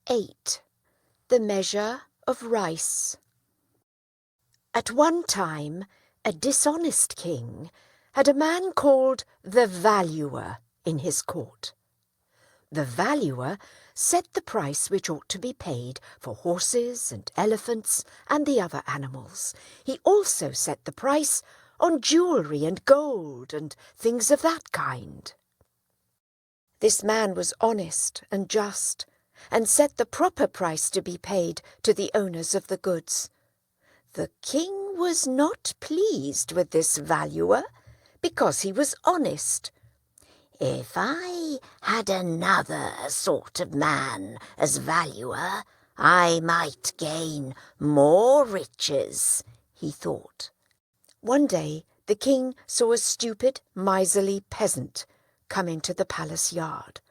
8. The Measure of Rice. At one time, a dishonest king had a man called the Valuer in his court. The Valuer set the price which ought to be paid for horses and elephants and the other animals. He also set the price on jewellery and gold and things of that kind. This man was honest and just, and set the proper price to be paid to the owners of the goods. The king was not pleased with this Valuer, because he was honest. "If I had another sort of man as Valuer, I might gain more riches," he thought. One day the king saw a stupid, miserly peasant come into the palace yard.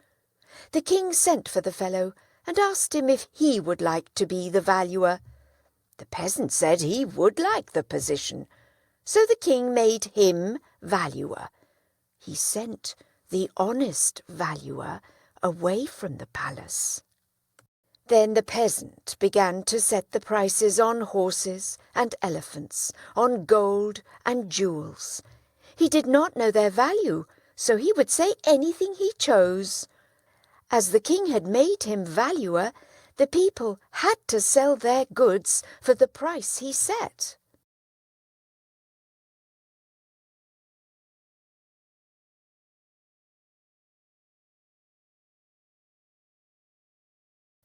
The king sent for the fellow and asked him if he would like to be the Valuer. The peasant said he would like the position, so the king made him Valuer. He sent the honest Valuer away from the palace. Then the peasant began to set the prices on horses and elephants, on gold and jewels. He did not know their value, so he would say anything he chose. As the king had made him Valuer, the people had to sell their goods for the price he set.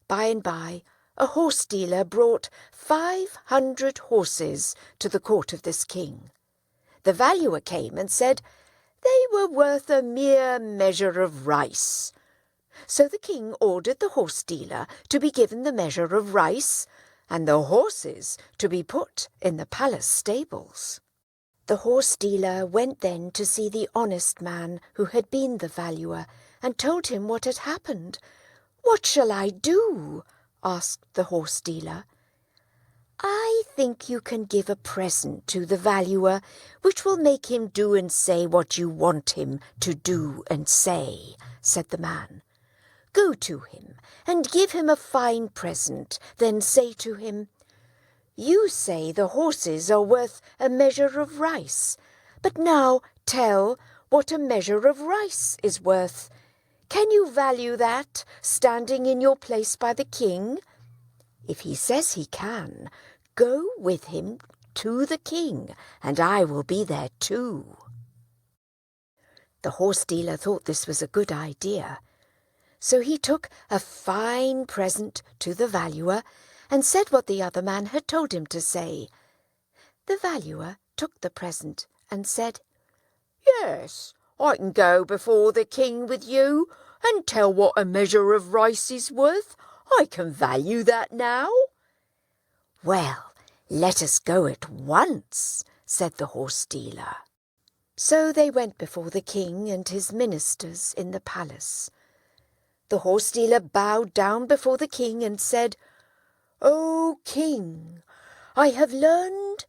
By and by, a horse dealer brought 500 horses to the court of this king. The Valuer came and said they were worth a mere measure of rice. So the king ordered the horse dealer to be given the measure of rice, and the horses to be put in the palace stables. The horse dealer went then to see the honest man who had been the Valuer, and told him what had happened. "What shall I do?" asked the horse dealer. "I think you can give a present to the Valuer, which will make him do and say what you want him to do and say," said the man. "Go to him and give him a fine present, then say to him, 'You say the horses are worth a measure of rice, but now tell what a measure of rice is worth. Can you value that, standing in your place by the king?' If he says he can, go with him to the king, and I will be there too." The horse dealer thought this was a good idea. So he took a fine present to the Valuer and said what the other man had told him to say. The Valuer took the present and said, "Yes, I can go before the king with you and tell what a measure of rice is worth. I can value that now." "Well, let us go at once," said the horse dealer. So they went before the king and his ministers in the palace. The horse dealer bowed down before the king and said, "O king, I have learned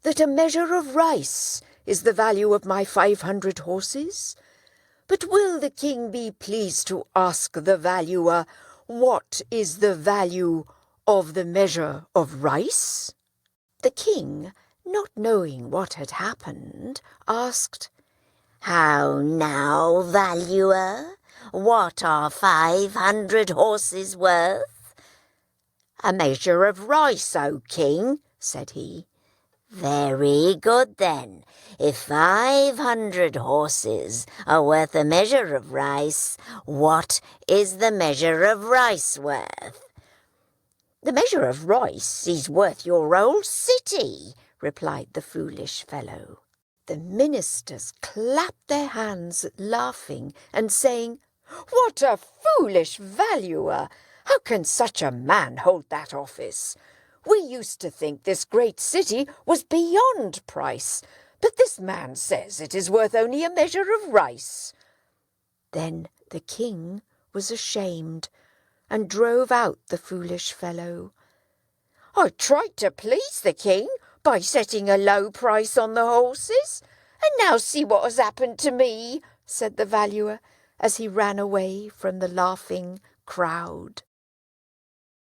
that a measure of rice is the value of my 500 horses. But will the king be pleased to ask the Valuer what is the value of the measure of rice?" The king, not knowing what had happened, asked, "How now, Valuer? What are 500 horses worth?" "A measure of rice, O king," said he. "Very good, then. If 500 horses are worth a measure of rice, what is the measure of rice worth?" "The measure of rice is worth your whole city," replied the foolish fellow. The ministers clapped their hands, laughing and saying, "What a foolish Valuer! How can such a man hold that office? We used to think this great city was beyond price, but this man says it is worth only a measure of rice." Then the king was ashamed and drove out the foolish fellow. "I tried to please the king by setting a low price on the horses, and now see what has happened to me," said the Valuer, as he ran away from the laughing crowd.